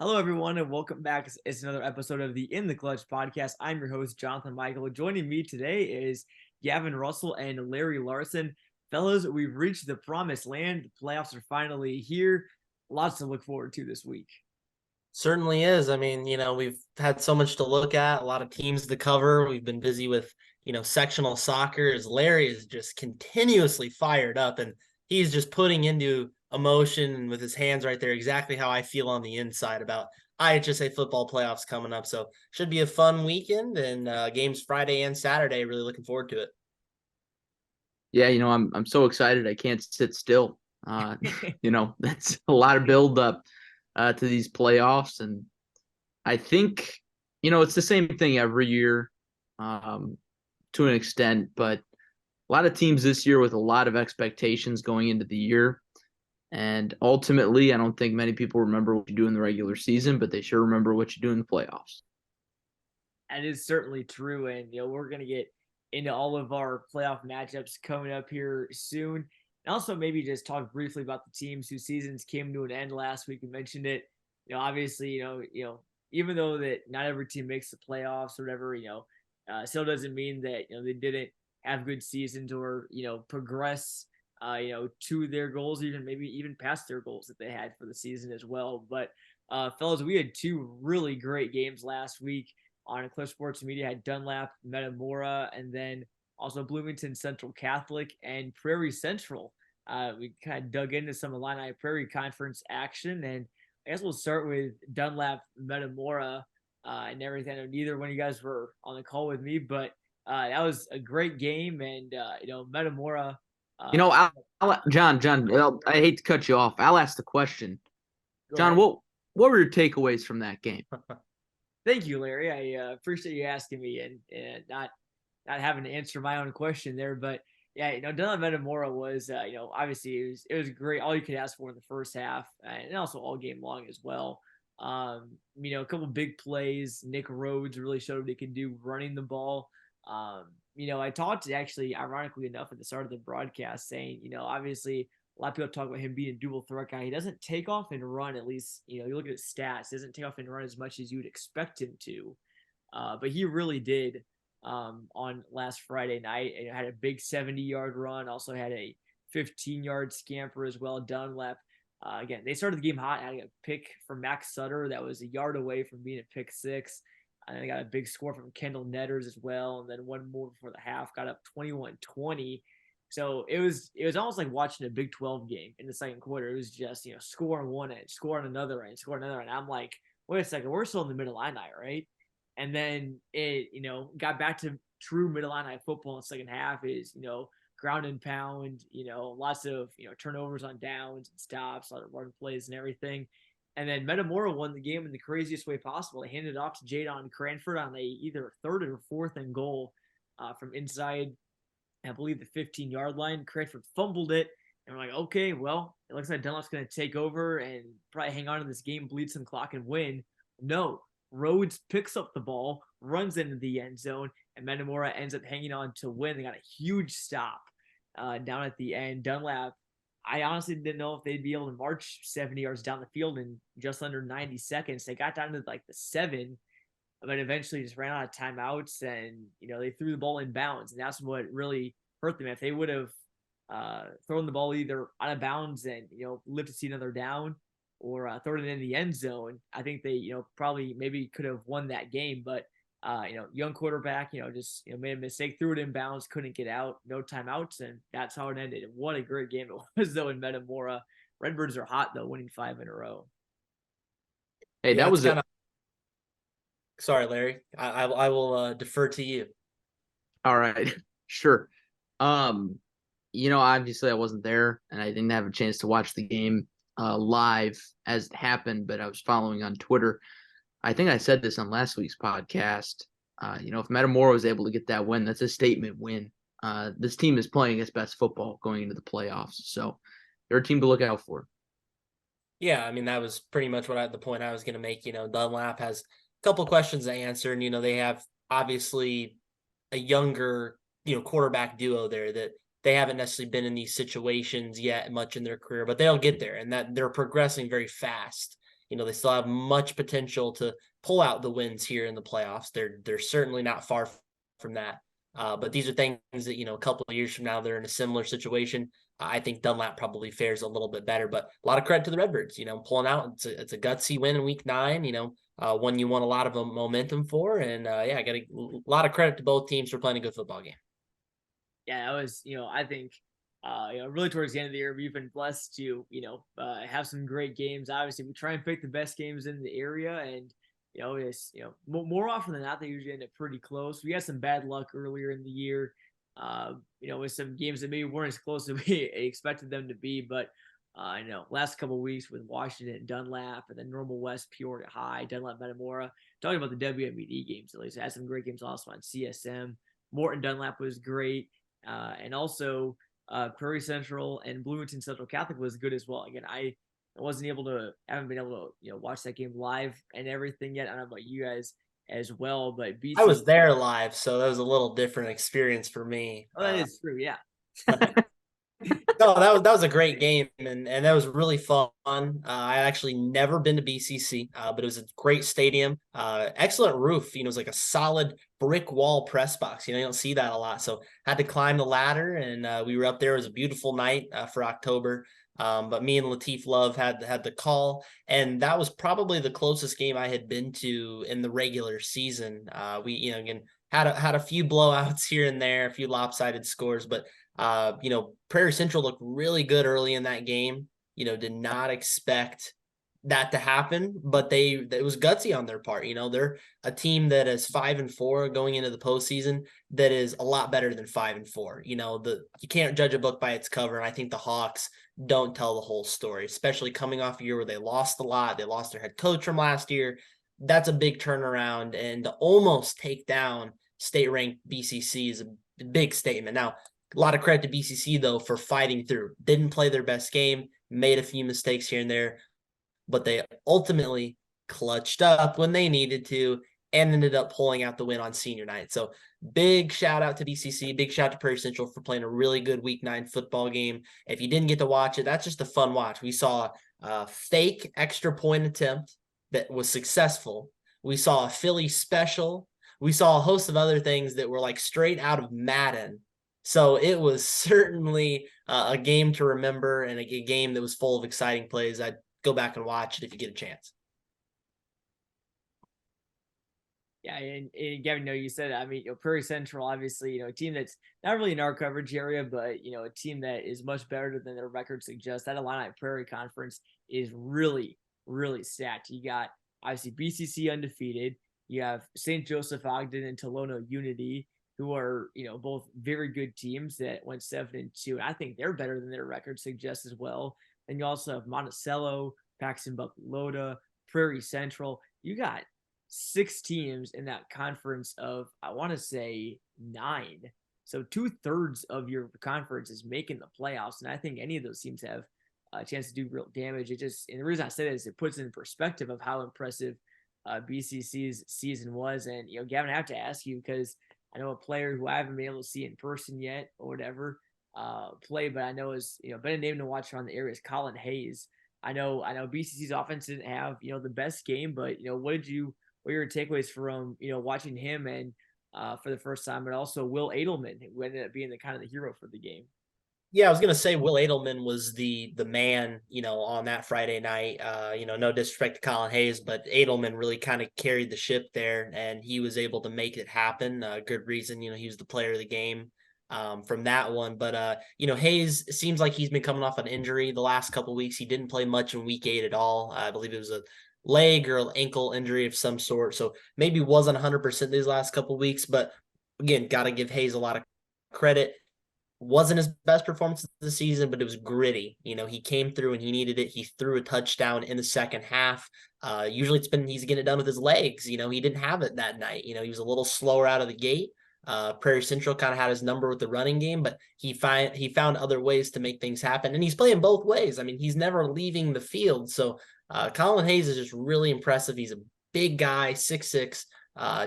Hello, everyone, and welcome back. It's another episode of the In the Clutch podcast. I'm your host, Jonathan Michael. Joining me today is Gavin Russell and Larry Larson. Fellas, we've reached the promised land. The playoffs are finally here. Lots to look forward to this week. Certainly is. I mean, we've had so much to look at, a lot of teams to cover. We've been busy with, sectional soccer as Larry is just continuously fired up and he's just putting into emotion with his hands right there exactly how I feel on the inside about IHSA football playoffs coming up. So should be a fun weekend and games Friday and Saturday. Really looking forward to it. Yeah, I'm so excited I can't sit still. That's a lot of build up to these playoffs, and I think it's the same thing every year, to an extent, but a lot of teams this year with a lot of expectations going into the year, and ultimately, I don't think many people remember what you do in the regular season, but they sure remember what you do in the playoffs. That is certainly true, and we're gonna get into all of our playoff matchups coming up here soon. And also maybe just talk briefly about the teams whose seasons came to an end last week. We mentioned it. Obviously, even though that not every team makes the playoffs or whatever, still doesn't mean that they didn't have good seasons or progress, to their goals, even past their goals that they had for the season as well. But fellas, we had two really great games last week on Cliff Sports Media. Had Dunlap, Metamora, and then also Bloomington Central Catholic and Prairie Central. We kind of dug into some Illini Prairie Conference action, and I guess we'll start with Dunlap, Metamora, and everything. I know neither one of you guys were on the call with me, but that was a great game, and Metamora. John, I hate to cut you off. I'll ask the question. John, Ahead. what were your takeaways from that game? Thank you, Larry. I appreciate you asking me and not having to answer my own question there, but yeah, Dylan Metamora was, obviously it was great. All you could ask for in the first half, and also all game long as well. A couple big plays. Nick Rhodes really showed what he could do running the ball. I talked actually, ironically enough, at the start of the broadcast, saying, obviously a lot of people talk about him being a dual threat guy. He doesn't take off and run. At least, you look at his stats. He doesn't take off and run as much as you would expect him to. But he really did. On last Friday night, and had a big 70-yard run. Also had a 15-yard scamper as well. Dunlap. Again, they started the game hot, having a pick from Max Sutter that was a yard away from being a pick six. And then they got a big score from Kendall Netters as well. And then one more before the half, got up 21-20. So it was almost like watching a Big 12 game in the second quarter. It was just, score on one end, score on another end, score on another end. I'm like, wait a second, we're still in the middle line, right? And then it, got back to true middle line football in the second half is, ground and pound, lots of, turnovers on downs and stops, a lot of run plays and everything. And then Metamora won the game in the craziest way possible. They handed it off to Jadon Cranford on either third or fourth and goal from inside, I believe, the 15-yard line. Cranford fumbled it. And we're like, okay, well, it looks like Dunlap's going to take over and probably hang on to this game, bleed some clock, and win. No. Rhodes picks up the ball, runs into the end zone, and Metamora ends up hanging on to win. They got a huge stop down at the end. Dunlap, I honestly didn't know if they'd be able to march 70 yards down the field in just under 90 seconds. They got down to like the 7, but eventually just ran out of timeouts, and they threw the ball in bounds, and that's what really hurt them. If they would have thrown the ball either out of bounds and lived to see another down, or thrown it in the end zone, I think they, probably maybe could have won that game. But, young quarterback, just made a mistake, threw it in bounds, couldn't get out, no timeouts, and that's how it ended. And what a great game it was, though, in Metamora. Redbirds are hot, though, winning 5 in a row. Hey, Yeah, that was kind of. Sorry, Larry. I will defer to you. All right. Sure. Obviously I wasn't there and I didn't have a chance to watch the game live as it happened, but I was following on Twitter. I think I said this on last week's podcast. If Metamora was able to get that win, that's a statement win. This team is playing its best football going into the playoffs, so they're a team to look out for. Yeah, I mean, that was pretty much the point I was going to make. Dunlap has a couple questions to answer, and they have obviously a younger quarterback duo there that they haven't necessarily been in these situations yet much in their career, but they'll get there, and that they're progressing very fast. they still have much potential to pull out the wins here in the playoffs. They're certainly not far from that. But these are things that, a couple of years from now, they're in a similar situation. I think Dunlap probably fares a little bit better, but a lot of credit to the Redbirds, pulling out. It's a gutsy win in week 9, one you want a lot of momentum for. And I got a lot of credit to both teams for playing a good football game. Yeah, that was, I think, really towards the end of the year, we've been blessed to, have some great games. Obviously, we try and pick the best games in the area, and it's more often than not, they usually end up pretty close. We had some bad luck earlier in the year, with some games that maybe weren't as close as we expected them to be. But last couple of weeks with Washington and Dunlap, and then Normal West, Peoria High, Dunlap, Metamora. Talking about the WMED games, at least I had some great games also on CSM. Morton Dunlap was great, and also Prairie Central and Bloomington Central Catholic was good as well. Again, I haven't been able to watch that game live and everything yet. I don't know about you guys as well, but I was there live, so that was a little different experience for me. Oh, that is true, yeah. No, that was a great game, and that was really fun. I actually never been to BCC, but it was a great stadium, excellent roof. It was like a solid brick wall press box. You don't see that a lot, so had to climb the ladder, and we were up there. It was a beautiful night for October. But me and Latif Love had the call, and that was probably the closest game I had been to in the regular season. We again had a few blowouts here and there, a few lopsided scores, but Prairie Central looked really good early in that game. Did not expect that to happen, but it was gutsy on their part. They're a team that is 5-4 going into the postseason that is a lot better than 5-4. You can't judge a book by its cover, and I think the Hawks don't tell the whole story, especially coming off a year where they lost a lot. They lost their head coach from last year. That's a big turnaround, and to almost take down state-ranked BCC is a big statement. Now, a lot of credit to BCC, though, for fighting through. Didn't play their best game, made a few mistakes here and there, but they ultimately clutched up when they needed to and ended up pulling out the win on senior night. So big shout out to BCC, big shout out to Prairie Central for playing a really good week 9 football game. If you didn't get to watch it, that's just a fun watch. We saw a fake extra point attempt that was successful. We saw a Philly special. We saw a host of other things that were like straight out of Madden. So it was certainly a game to remember, and a game that was full of exciting plays. I'd go back and watch it if you get a chance. Yeah, and Gavin, you said, Prairie Central, obviously, a team that's not really in our coverage area, but, a team that is much better than their record suggests. That Illini Prairie Conference is really, really stacked. You got, obviously, BCC undefeated. You have St. Joseph Ogden and Tolono Unity, who are, both very good teams that went 7-2. And I think they're better than their record suggests as well. And you also have Monticello, Paxton Buckley Loda, Prairie Central. You got 6 teams in that conference of, I want to say, 9. So 2/3 of your conference is making the playoffs. And I think any of those teams have a chance to do real damage. And the reason I say that is it puts in perspective of how impressive BCC's season was. And, Gavin, I have to ask you, because I know a player who I haven't been able to see in person yet or whatever play, but I know is been a name to watch around the area is Colin Hayes. I know BCC's offense didn't have the best game, but what are your takeaways from watching him and for the first time, but also Will Edelman, who ended up being the kind of the hero for the game. Yeah, I was gonna say Will Edelman was the man, on that Friday night. No disrespect to Colin Hayes, but Edelman really kind of carried the ship there, and he was able to make it happen. Good reason, he was the player of the game from that one. But Hayes seems like he's been coming off an injury the last couple of weeks. He didn't play much in week 8 at all. I believe it was a leg or ankle injury of some sort, so maybe wasn't 100% these last couple of weeks. But again, got to give Hayes a lot of credit. Wasn't his best performance of the season, but it was gritty. He came through and he needed it. He threw a touchdown in the second half. Usually he's getting it done with his legs. He didn't have it that night. He was a little slower out of the gate. Prairie Central kind of had his number with the running game, but he found other ways to make things happen. And he's playing both ways. He's never leaving the field. So Colin Hayes is just really impressive. He's a big guy, 6'6",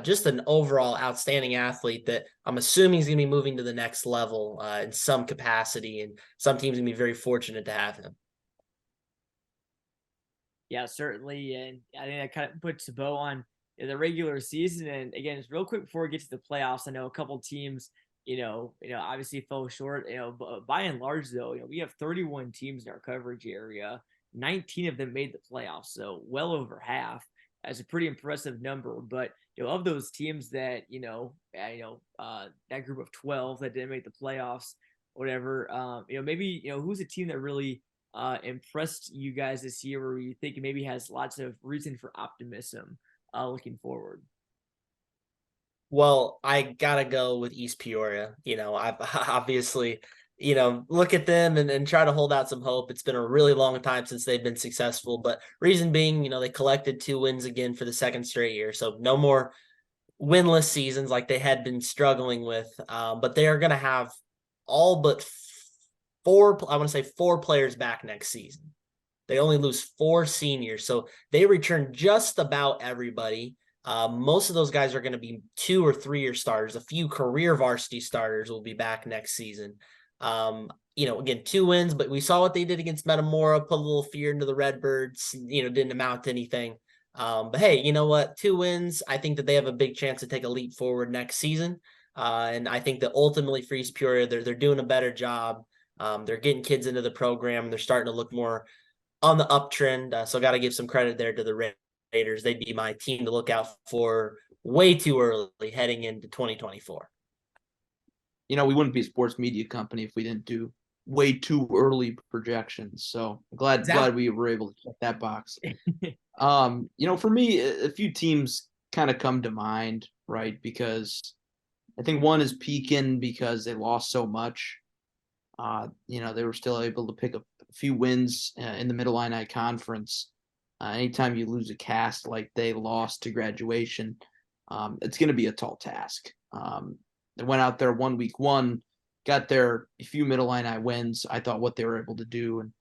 just an overall outstanding athlete that I'm assuming he's going to be moving to the next level in some capacity, and some teams are going to be very fortunate to have him. Yeah, certainly. And I think that kind of puts a bow on the regular season. And again, it's real quick before we get to the playoffs. I know a couple teams, obviously fell short. But by and large, though, we have 31 teams in our coverage area. 19 of them made the playoffs, so well over half. That's a pretty impressive number. But of those teams that that group of 12 that didn't make the playoffs, whatever, maybe who's a team that really impressed you guys this year, where you think it maybe has lots of reason for optimism looking forward? Well, I gotta go with East Peoria. I've obviously, look at them and try to hold out some hope. It's been a really long time since they've been successful, but reason being, they collected 2 wins again for the second straight year. So no more winless seasons like they had been struggling with. But they are going to have all but four, I want to say 4 players back next season. They only lose 4 seniors. So they return just about everybody. Most of those guys are going to be 2 or 3 year starters. A few career varsity starters will be back next season. Again, 2 wins, but we saw what they did against Metamora, put a little fear into the Redbirds, didn't amount to anything. But hey, you know what? 2 wins. I think that they have a big chance to take a leap forward next season. And I think that ultimately for East Peoria, they're doing a better job. They're getting kids into the program. They're starting to look more on the uptrend. So got to give some credit there to the Raiders. They'd be my team to look out for way too early heading into 2024. We wouldn't be a sports media company if we didn't do way too early projections. So glad we were able to check that box. For me, a few teams kind of come to mind, right? Because I think one is Pekin because they lost so much. They were still able to pick up a few wins in the Mid-Illini Conference. Anytime you lose a cast like they lost to graduation, it's going to be a tall task. They went out there week one, got their a few Mid-Illini wins. I thought what they were able to do and,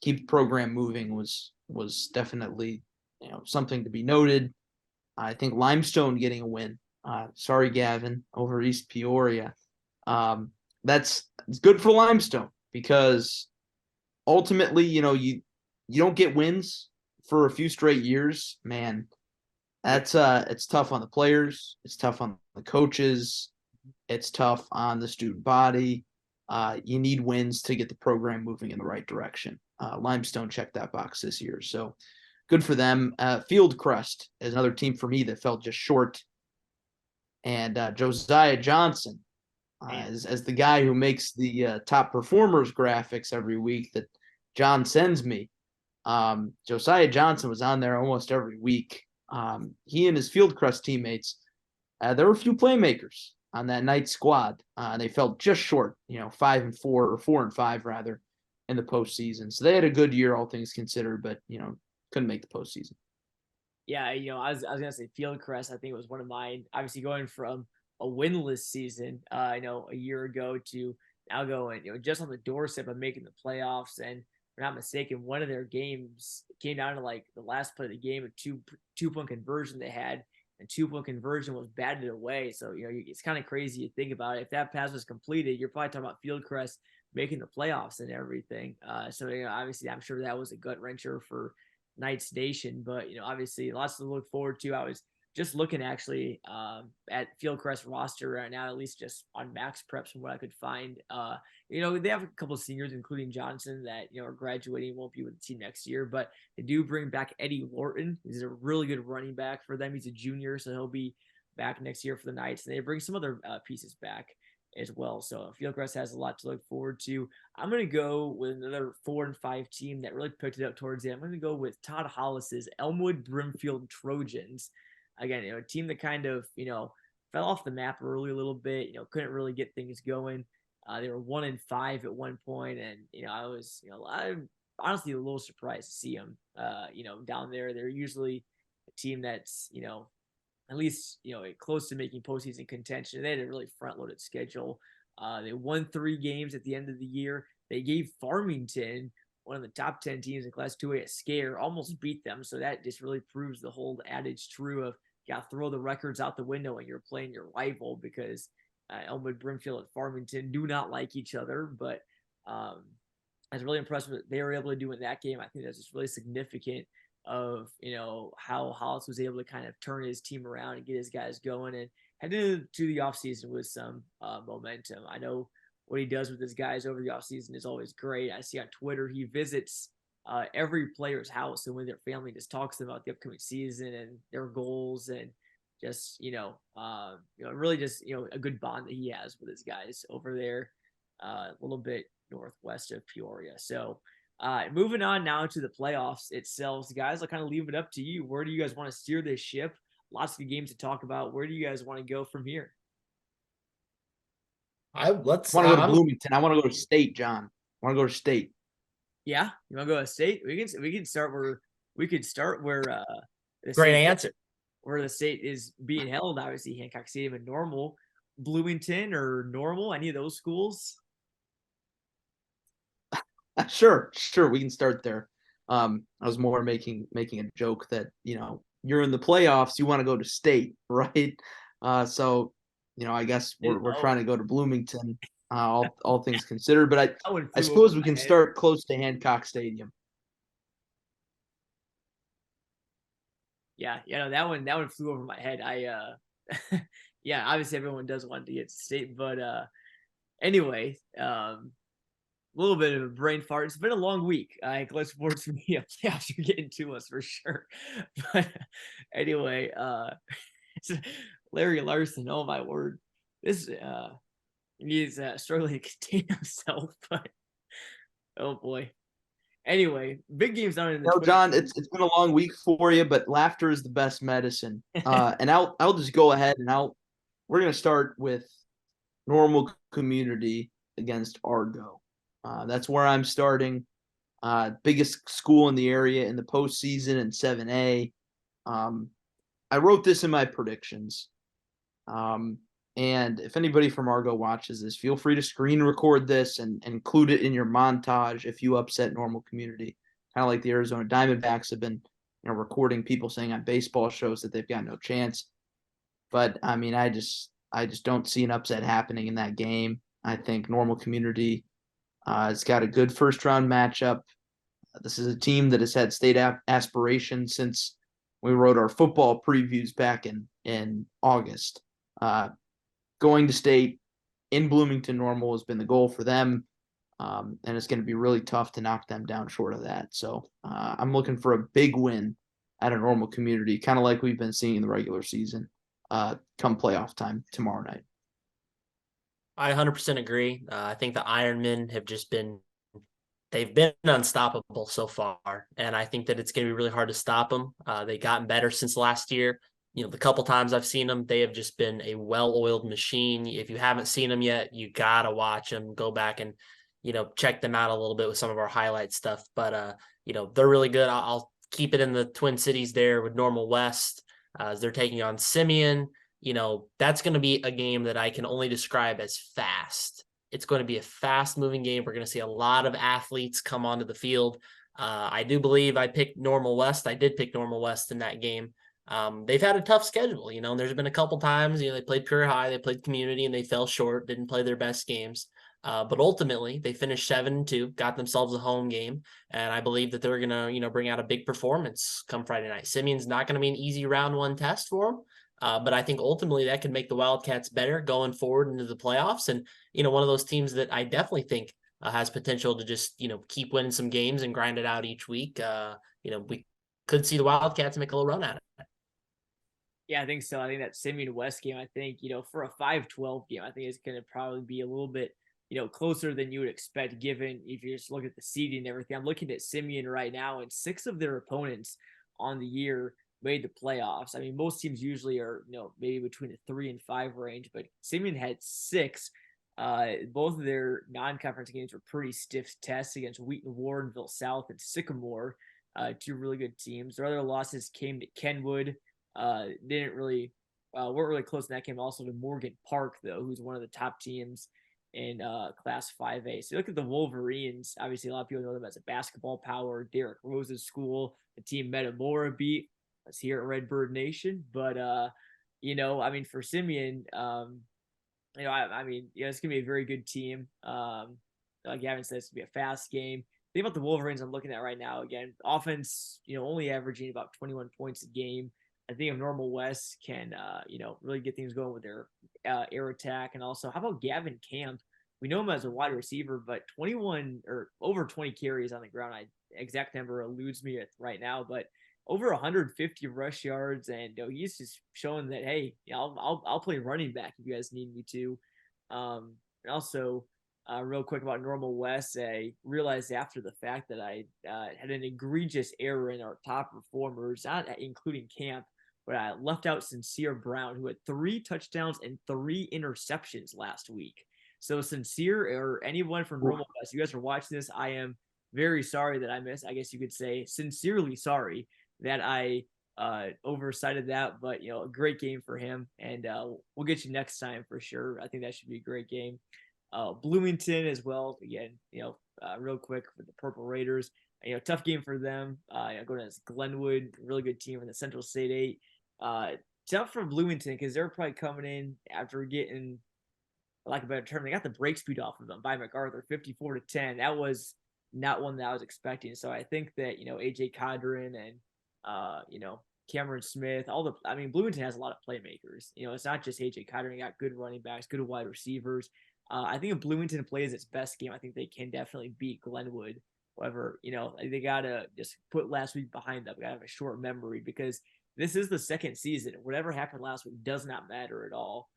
keep the program moving was definitely, something to be noted. I think Limestone getting a win. Sorry, Gavin, over East Peoria. It's good for Limestone because ultimately, you don't get wins for a few straight years, man. That's it's tough on the players, it's tough on the coaches, it's tough on the student body. You need wins to get the program moving in the right direction. Limestone checked that box this year, so good for them. Fieldcrest is another team for me that fell just short. And Josiah Johnson, as the guy who makes the top performers graphics every week that John sends me. Josiah Johnson was on there almost every week. He and his Fieldcrest teammates, there were a few playmakers on that night squad. They fell just short, 5-4 or 4-5 rather in the postseason. So they had a good year, all things considered, but couldn't make the postseason. Yeah, I was gonna say Fieldcrest. I think it was one of mine. Obviously, going from a winless season, a year ago to now going, just on the doorstep of making the playoffs. And if I'm not mistaken, one of their games came down to like the last play of the game, a two-point conversion they had, and 2-point conversion was batted away. So it's kind of crazy to think about it. If that pass was completed, you're probably talking about Fieldcrest making the playoffs and everything. So obviously, I'm sure that was a gut wrencher for Knights Nation, but obviously lots to look forward to. I was just looking actually at Fieldcrest roster right now, at least just on Max Preps from what I could find. They have a couple of seniors, including Johnson, that are graduating, won't be with the team next year, but they do bring back Eddie Lorton. He's a really good running back for them. He's a junior, so he'll be back next year for the Knights, and they bring some other pieces back as well. So Fieldcrest has a lot to look forward to. I'm going to go with another 4-5 team that really picked it up towards the end. I'm going to go with Todd Hollis's Elmwood Brimfield Trojans. Again, a team that kind of, fell off the map early a little bit, couldn't really get things going. They were 1-5 at one point, and, I was, I'm honestly a little surprised to see them, down there. They're usually a team that's, at least close to making postseason contention. They had a really front-loaded schedule. They won 3 games at the end of the year. They gave Farmington, one of the top 10 teams in Class 2A, a scare, almost beat them. So that just really proves the whole adage true of you got to throw the records out the window when you're playing your rival, because Elmwood Brimfield and Farmington do not like each other. But I was really impressed with what they were able to do in that game. I think that's just really significant of, how Hollis was able to kind of turn his team around and get his guys going and head into the offseason with some momentum. I know what he does with his guys over the offseason is always great. I see on Twitter he visits every player's house and with their family, just talks to them about the upcoming season and their goals and just really just a good bond that he has with his guys over there, a little bit northwest of Peoria. So moving on now to the playoffs itself, guys, I'll kind of leave it up to you. Where do you guys want to steer this ship? Lots of good games to talk about. Where do you guys want to go from here? I want to go to Bloomington. I want to go to State, John. I want to go to State. Yeah, you want to go to State? We can start where Great answer. Where the State is being held. Obviously, Hancock Stadium and Normal, Bloomington or Normal, any of those schools. Sure, we can start there. I was more making a joke that you're in the playoffs, you want to go to State, right? So I guess we're trying to go to Bloomington. All things considered, but I suppose we can start close to Hancock Stadium. Yeah, that one flew over my head. Yeah, obviously everyone does want to get to State, but anyway, a little bit of a brain fart. It's been a long week. College sports media playoffs are getting to us for sure. But anyway, Larry Larson, oh my word, this he's struggling to contain himself, but oh boy. Anyway, big games on in the. No, John, it's been a long week for you, but laughter is the best medicine. And I'll just go ahead and we're gonna start with Normal Community against Argo. That's where I'm starting. Biggest school in the area in the postseason in 7A. I wrote this in my predictions. And if anybody from Argo watches this, feel free to screen record this and include it in your montage if you upset Normal Community. Kind of like the Arizona Diamondbacks have been, recording people saying on baseball shows that they've got no chance. But I mean, I just don't see an upset happening in that game. I think Normal Community has got a good first round matchup. This is a team that has had state aspirations since we wrote our football previews back in August. Going to State in Bloomington Normal has been the goal for them, and it's going to be really tough to knock them down short of that. So I'm looking for a big win at a Normal Community, kind of like we've been seeing in the regular season, come playoff time tomorrow night. I 100% agree. I think the Ironmen have they've been unstoppable so far, and I think that it's going to be really hard to stop them. They've gotten better since last year. The couple times I've seen them, they have just been a well-oiled machine. If you haven't seen them yet, you got to watch them. Go back and, check them out a little bit with some of our highlight stuff. But, they're really good. I'll keep it in the Twin Cities there with Normal West as they're taking on Simeon. That's going to be a game that I can only describe as fast. It's going to be a fast-moving game. We're going to see a lot of athletes come onto the field. I do believe I picked Normal West. I did pick Normal West in that game. They've had a tough schedule, there's been a couple times, they played Pure High, they played Community, and they fell short, didn't play their best games. But ultimately they finished 7-2, got themselves a home game. And I believe that they're going to, bring out a big performance come Friday night. Simeon's not going to be an easy round one test for them. But I think ultimately that can make the Wildcats better going forward into the playoffs. And, one of those teams that I definitely think has potential to just, keep winning some games and grind it out each week. We could see the Wildcats make a little run at it. Yeah, I think so. I think that Simeon West game, I think, for a 5-12 game, I think it's going to probably be a little bit, closer than you would expect, given if you just look at the seeding and everything. I'm looking at Simeon right now, and 6 of their opponents on the year made the playoffs. I mean, most teams usually are, maybe between the 3 and 5 range, but Simeon had 6. Both of their non-conference games were pretty stiff tests against Wheaton, Warrenville South, and Sycamore, 2 really good teams. Their other losses came to Kenwood. Weren't really close in that game. Also to Morgan Park, though, who's one of the top teams in Class 5A. So you look at the Wolverines. Obviously, a lot of people know them as a basketball power. Derek Rose's school, the team Metamora beat us here at Redbird Nation. But for Simeon, it's gonna be a very good team. Gavin said it's gonna be a fast game. Think about the Wolverines I'm looking at right now. Again, offense, only averaging about 21 points a game. I think if Normal West can, really get things going with their air attack. And also, how about Gavin Camp? We know him as a wide receiver, but 21 or over 20 carries on the ground. Exact number eludes me right now, but over 150 rush yards, and he's just showing that, hey, I'll play running back if you guys need me to. And also, real quick about Normal West, I realized after the fact that I had an egregious error in our top performers, not including Camp, but I left out Sincere Brown, who had 3 touchdowns and 3 interceptions last week. So Sincere or anyone from Normal West, you guys are watching this, I am very sorry that I missed. I guess you could say sincerely sorry that I oversighted that, but a great game for him, and we'll get you next time for sure. I think that should be a great game. Bloomington as well. Again, real quick for the Purple Raiders, tough game for them. Going against Glenwood, really good team in the Central State 8. Tough for Bloomington because they're probably coming in after getting, like a better term, they got the break speed off of them by MacArthur, 54-10. That was not one that I was expecting. So I think that AJ Cadron and Cameron Smith, Bloomington has a lot of playmakers. It's not just AJ Cadron. They got good running backs, good wide receivers. I think if Bloomington plays its best game, I think they can definitely beat Glenwood. However, they gotta just put last week behind them. Gotta have a short memory because this is the second season. Whatever happened last week does not matter at all.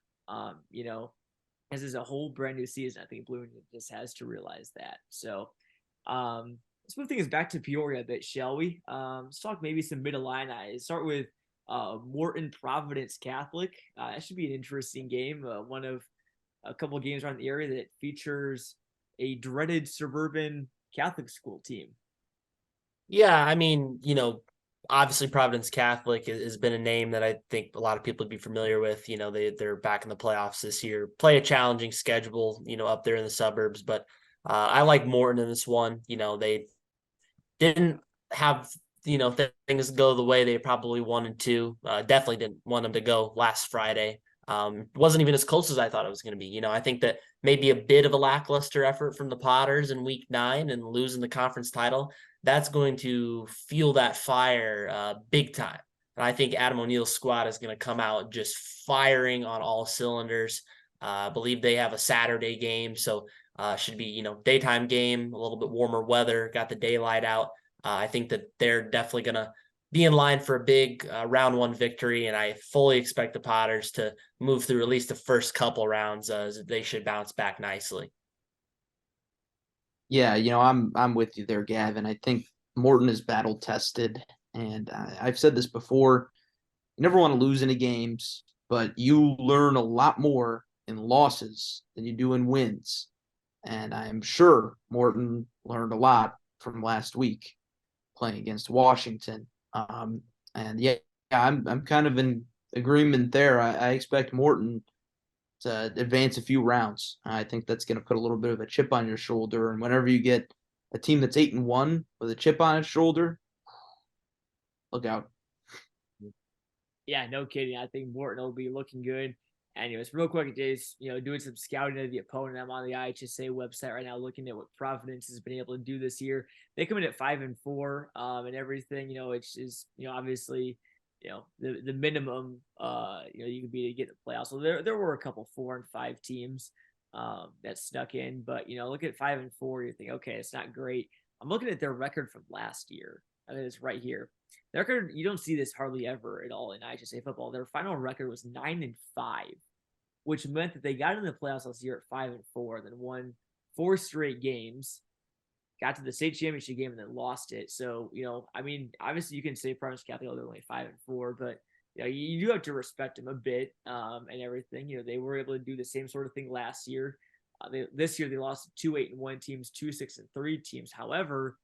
This is a whole brand new season. I think Bloomington just has to realize that. So, let's move things back to Peoria a bit, shall we? Let's talk maybe some Mid-Illini. Start with Morton Providence Catholic. That should be an interesting game. One of a couple of games around the area that features a dreaded suburban Catholic school team. Yeah, obviously Providence Catholic has been a name that I think a lot of people would be familiar with. They're back in the playoffs this year, play a challenging schedule, up there in the suburbs. But I like Morton in this one. They didn't have, things go the way they probably wanted to. Definitely didn't want them to go last Friday. Wasn't even as close as I thought it was going to be. I think that maybe a bit of a lackluster effort from the Potters in week 9 and losing the conference title, that's going to fuel that fire big time. And I think Adam O'Neill's squad is going to come out just firing on all cylinders. I believe they have a Saturday game, so should be, daytime game, a little bit warmer weather, got the daylight out. I think that they're definitely going to be in line for a big round 1 victory, and I fully expect the Potters to move through at least the first couple rounds. They should bounce back nicely. Yeah, I'm with you there, Gavin. I think Morton is battle tested, and I've said this before. You never want to lose any games, but you learn a lot more in losses than you do in wins. And I'm sure Morton learned a lot from last week playing against Washington. And yeah, I'm kind of in agreement there. I expect Morton to advance a few rounds. I think that's going to put a little bit of a chip on your shoulder. And whenever you get a team that's 8-1 with a chip on its shoulder, look out. Yeah, no kidding. I think Morton will be looking good. Anyways, real quick, just doing some scouting of the opponent. I'm on the IHSA website right now, looking at what Providence has been able to do this year. They come in at 5-4, and everything. It's just obviously the minimum you could be to get in the playoffs. So there were a couple 4 and 5 teams that snuck in, but look at 5-4, you think, okay, it's not great. I'm looking at their record from last year. I mean, it's right here. Their record, you don't see this hardly ever at all in IHSA football. Their final record was 9-5, which meant that they got in the playoffs last year at 5-4, then won 4 straight games, got to the state championship game, and then lost it. So, obviously you can say Providence Catholic, they're only 5-4, but you do have to respect them a bit and everything. They were able to do the same sort of thing last year. This year they lost to 2 8-1 teams, 2 6-3 teams. However,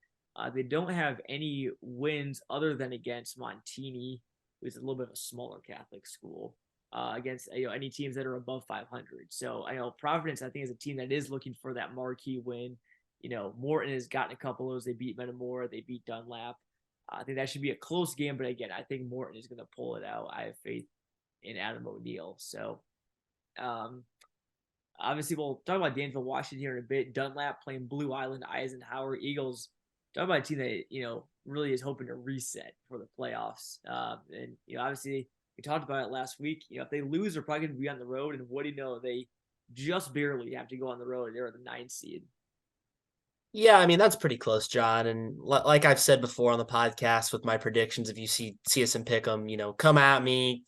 they don't have any wins other than against Montini, who's a little bit of a smaller Catholic school, against any teams that are above 500. So I know Providence, I think, is a team that is looking for that marquee win. Morton has gotten a couple of those. They beat Metamora, they beat Dunlap. I think that should be a close game, but again, I think Morton is going to pull it out. I have faith in Adam O'Neill. So, Obviously, we'll talk about Danville, Washington here in a bit. Dunlap playing Blue Island, Eisenhower Eagles. Talk about a team that really is hoping to reset for the playoffs. And obviously, we talked about it last week. If they lose, they're probably going to be on the road. And what do you know? They just barely have to go on the road. They're the 9th seed. Yeah, I mean, that's pretty close, John. And like I've said before on the podcast with my predictions, if you see us and pick them, come at me,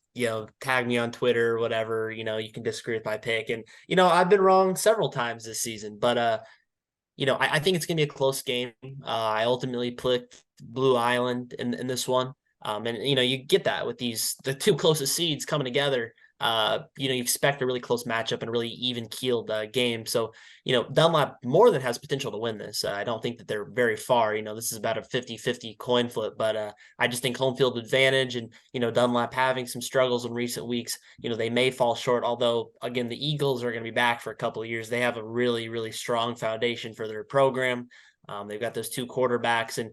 tag me on Twitter or whatever, you can disagree with my pick. And, I've been wrong several times this season, but, I think it's going to be a close game. I ultimately picked Blue Island in this one. And, you get that with the two closest seeds coming together. You expect a really close matchup and a really even keeled game. So, Dunlap more than has potential to win this. I don't think that they're very far. This is about a 50-50 coin flip, but I just think home field advantage and, Dunlap having some struggles in recent weeks, they may fall short. Although, again, the Eagles are going to be back for a couple of years. They have a really, really strong foundation for their program. They've got those two quarterbacks. And,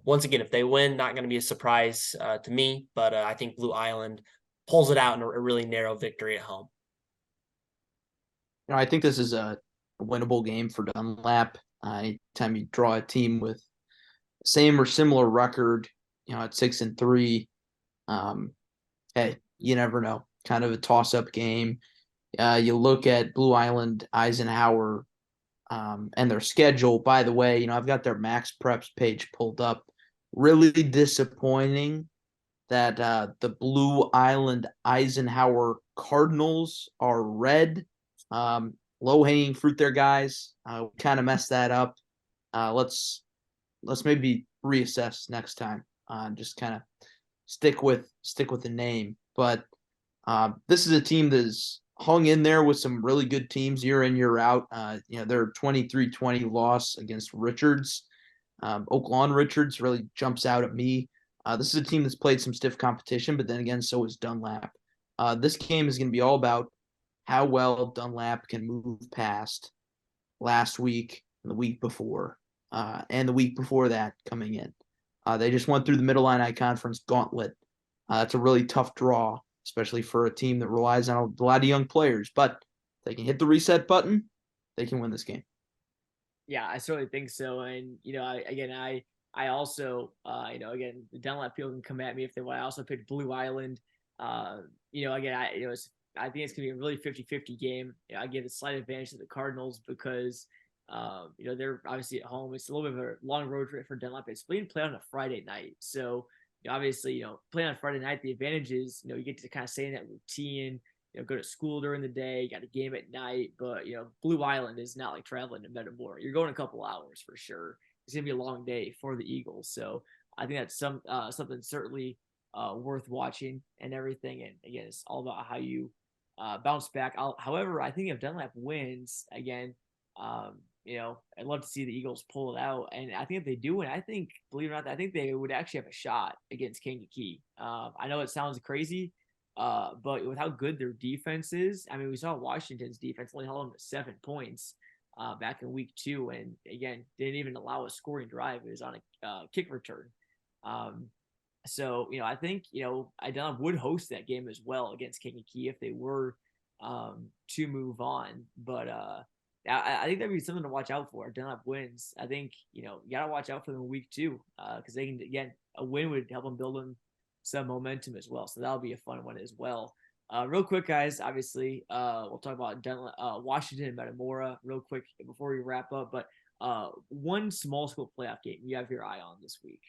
once again, if they win, not going to be a surprise to me. But I think Blue Island pulls it out in a really narrow victory at home. I think this is a winnable game for Dunlap. Anytime you draw a team with same or similar record, at 6-3, hey, you never know. Kind of a toss-up game. You look at Blue Island, Eisenhower, and their schedule. By the way, I've got their Max Preps page pulled up. Really disappointing that the Blue Island Eisenhower Cardinals are red. Low-hanging fruit there, guys. Kind of messed that up. Let's maybe reassess next time. Just kind of stick with the name. But this is a team that's hung in there with some really good teams year in, year out. Their 23-20 loss against Richards. Oaklawn Richards really jumps out at me. This is a team that's played some stiff competition, but then again, so is Dunlap. This game is going to be all about how well Dunlap can move past last week and the week before, and the week before that coming in. They just went through the Middle Illini Conference gauntlet. It's a really tough draw, especially for a team that relies on a lot of young players. But if they can hit the reset button, they can win this game. Yeah, I certainly think so. And, I also, again, the Dunlap people can come at me if they want. I also picked Blue Island. Again, I think it's going to be a really 50-50 game. I give a slight advantage to the Cardinals because, they're obviously at home. It's a little bit of a long road trip for Dunlap. It's being played on a Friday night. So, obviously, playing on Friday night, the advantage is, you get to kind of stay in that routine, go to school during the day, got a game at night. But, Blue Island is not like traveling to Metamora. You're going a couple hours for sure. It's going to be a long day for the Eagles. So I think that's something certainly worth watching and everything. And again, it's all about how you bounce back. However, I think if Dunlap wins again, I'd love to see the Eagles pull it out. And I think if they do win, believe it or not, I think they would actually have a shot against Kankakee. I know it sounds crazy, but with how good their defense is, I mean, we saw Washington's defense only held them to 7 points back in week 2, and again, didn't even allow a scoring drive. It was on a kick return. So I think Dunlap would host that game as well against Kankakee if they were to move on. But I think that'd be something to watch out for. If Dunlap wins, I think you gotta watch out for them in week 2 because they can, again, a win would help them build them some momentum as well. So that'll be a fun one as well. Real quick, guys, obviously, we'll talk about Washington and Metamora real quick before we wrap up. But one small school playoff game you have your eye on this week.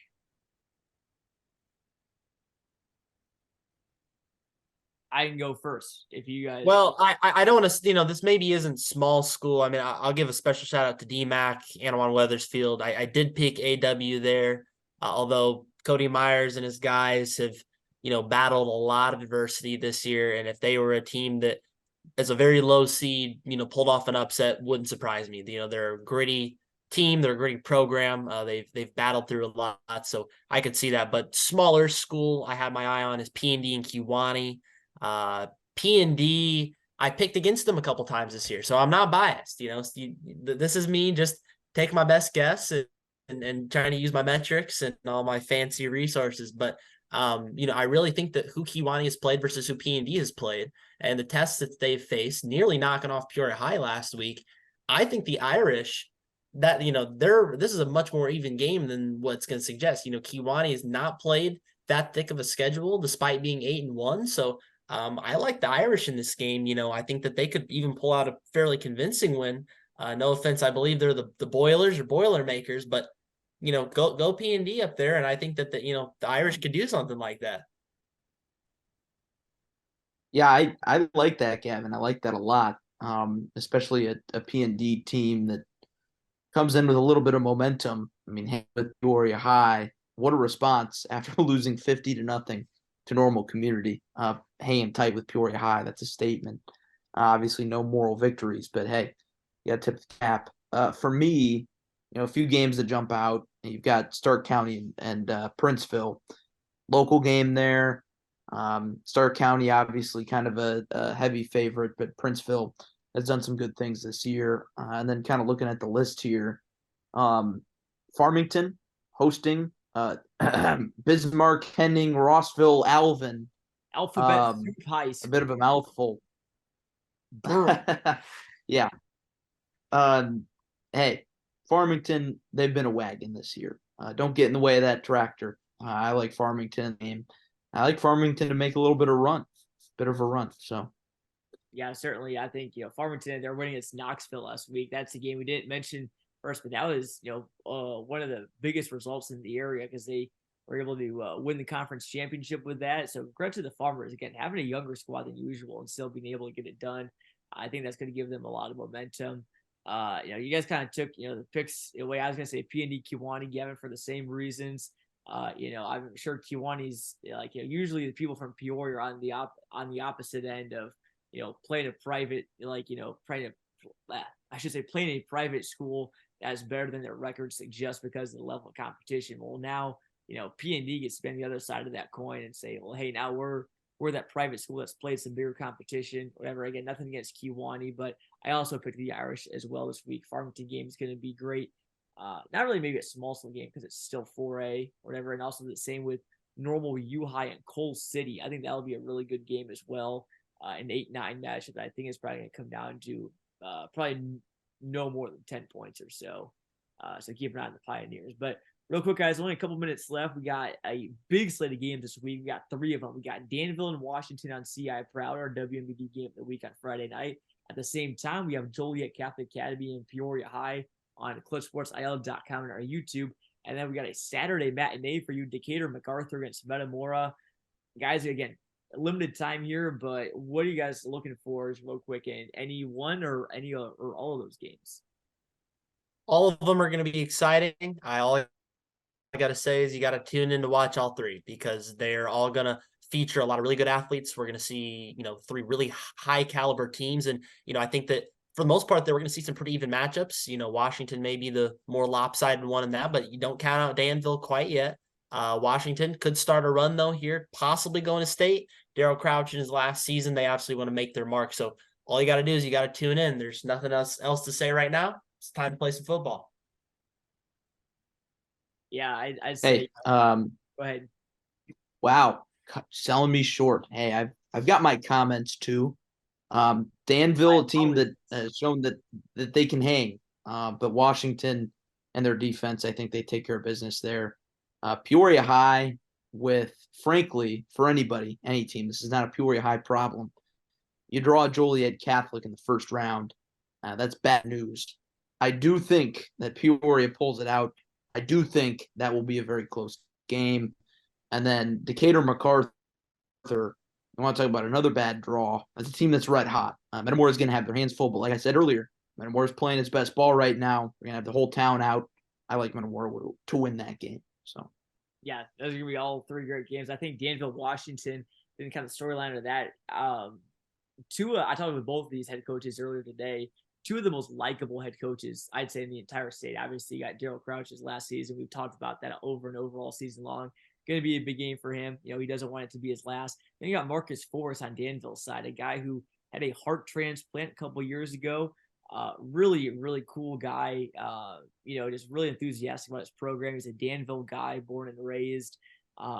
I can go first if you guys. Well, I don't want to, this maybe isn't small school. I mean, I'll give a special shout out to DMAC, Anawan Weathersfield. I did pick AW there, although Cody Myers and his guys have, battled a lot of adversity this year. And if they were a team that as a very low seed, pulled off an upset, wouldn't surprise me. They're a gritty team. They're a gritty program. They've battled through a lot. So I could see that. But smaller school I had my eye on is P&D and Kewanee. P&D, I picked against them a couple times this year. So I'm not biased. This is me just take my best guess and trying to use my metrics and all my fancy resources. But I really think that who Kiwani has played versus who P&D has played and the tests that they've faced, nearly knocking off Peoria High last week. I think the Irish, that, this is a much more even game than what's going to suggest. Kiwani has not played that thick of a schedule despite being 8-1. So I like the Irish in this game. I think that they could even pull out a fairly convincing win. No offense, I believe they're the Boilers or Boilermakers, but go P&D up there, and I think that the Irish could do something like that. Yeah, I like that, Gavin. I like that a lot. Especially a P&D team that comes in with a little bit of momentum. I mean, with Peoria High, what a response after losing 50-0 to Normal Community. Hanging tight with Peoria High, that's a statement. Obviously, no moral victories, but hey, you got to tip the cap. For me, a few games that jump out. You've got Stark County and Princeville, local game there. Stark County, obviously, kind of a heavy favorite, but Princeville has done some good things this year. And then kind of looking at the list here, Farmington hosting Bismarck, Henning, Rossville, Alvin. Alphabet Soup High A School. bit of a mouthful. Yeah. Hey, Farmington, they've been a wagon this year. Don't get in the way of that tractor. I like Farmington game. I like Farmington to make a little bit of a run. So Yeah, certainly. I think, Farmington, they're winning against Knoxville last week. That's the game we didn't mention first, but that was, one of the biggest results in the area because they were able to win the conference championship with that. So credit to the Farmers, again, having a younger squad than usual and still being able to get it done. I think that's going to give them a lot of momentum. You guys kind of took, the picks away. I was going to say P&D Kiwani, Gavin, for the same reasons. I'm sure Kiwani's usually the people from Peoria are on the opposite end of playing a private, playing a private school that's better than their record suggests because of the level of competition. Well, now, P&D gets to be on the other side of that coin and say, well, hey, now we're that private school that's played some bigger competition, whatever. Again, nothing against Kiwani, but I also picked the Irish as well this week. Farmington game is going to be great. Not really maybe a small school game because it's still 4A, whatever. And also the same with Normal U High and Coal City. I think that'll be a really good game as well. An 8-9 match that I think is probably going to come down to probably no more than 10 points or so. So keep an eye on the Pioneers. But real quick, guys, only a couple minutes left. We got a big slate of games this week. We got 3 of them. We got Danville and Washington on CI Proud, our WMVD game of the week on Friday night. At the same time, we have Joliet Catholic Academy and Peoria High on CliffSportsIL.com and our YouTube. And then we got a Saturday matinee for you, Decatur MacArthur against Metamora. Guys, again, limited time here, but what are you guys looking for real quick in any one or any or all of those games? All of them are going to be exciting. All I got to say is you got to tune in to watch all 3 because they're all going to feature a lot of really good athletes. We're going to see, 3 really high caliber teams. And, I think that for the most part, we're going to see some pretty even matchups. Washington may be the more lopsided one in that, but you don't count out Danville quite yet. Washington could start a run, though, here, possibly going to state. Daryl Crouch in his last season, they absolutely want to make their mark. So all you got to do is you got to tune in. There's nothing else to say right now. It's time to play some football. Yeah, I'd say. Hey, go ahead. Wow, selling me short. Hey, I've got my comments too. Danville, a team that has shown that they can hang, but Washington and their defense, I think they take care of business there. Peoria High, with frankly, for anybody, any team, this is not a Peoria High problem. You draw Joliet Catholic in the first round. That's bad news. I do think that Peoria pulls it out. I do think that will be a very close game. And then Decatur MacArthur, I want to talk about another bad draw. That's a team that's red hot. Metamora is going to have their hands full, but like I said earlier, Metamora is playing its best ball right now. We're going to have the whole town out. I like Metamora to win that game. So, yeah, those are going to be all 3 great games. I think Danville, Washington, then kind of storyline of that. I talked with both of these head coaches earlier today. 2 of the most likable head coaches, I'd say, in the entire state. Obviously, you got Daryl Crouch's last season. We've talked about that over and over all season long. Going to be a big game for him. He doesn't want it to be his last. Then you got Marcus Forrest on Danville's side, a guy who had a heart transplant a couple years ago. Really, really cool guy. Just really enthusiastic about his program. He's a Danville guy, born and raised.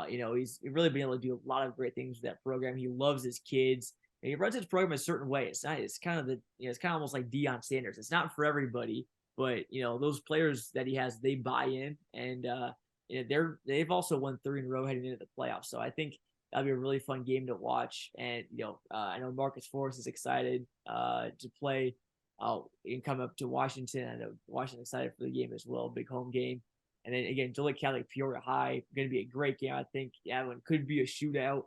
He's really been able to do a lot of great things with that program. He loves his kids. And he runs his program a certain way. It's not. It's kind of it's kind of almost like Deion Sanders. It's not for everybody, but those players that he has, they buy in, and they've also won 3 in a row heading into the playoffs. So I think that'll be a really fun game to watch. And I know Marcus Forrest is excited to play and come up to Washington. I know Washington excited for the game as well, big home game. And then again, Joliet Catholic, Peoria High, going to be a great game. I think one could be a shootout.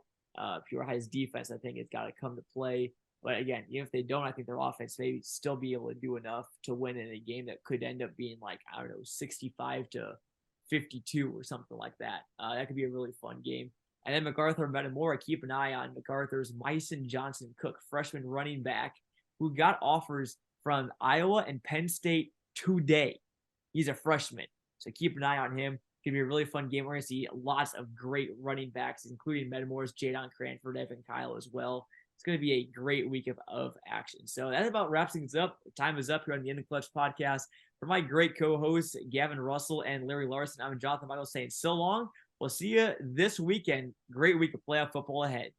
Peoria High's defense, I think, has got to come to play. But again, even if they don't, I think their offense may still be able to do enough to win in a game that could end up being like, I don't know, 65-52 or something like that. That could be a really fun game. And then MacArthur Metamora, keep an eye on MacArthur's Myson Johnson Cook, freshman running back, who got offers from Iowa and Penn State today. He's a freshman, so keep an eye on him. Going to be a really fun game. We're going to see lots of great running backs, including Metamore's Jadon Cranford, Evan Kyle as well. It's going to be a great week of action. So that about wraps things up. Time is up here on the End of Clutch podcast. For my great co-hosts, Gavin Russell and Larry Larson, I'm Jonathan Michael saying so long. We'll see you this weekend. Great week of playoff football ahead.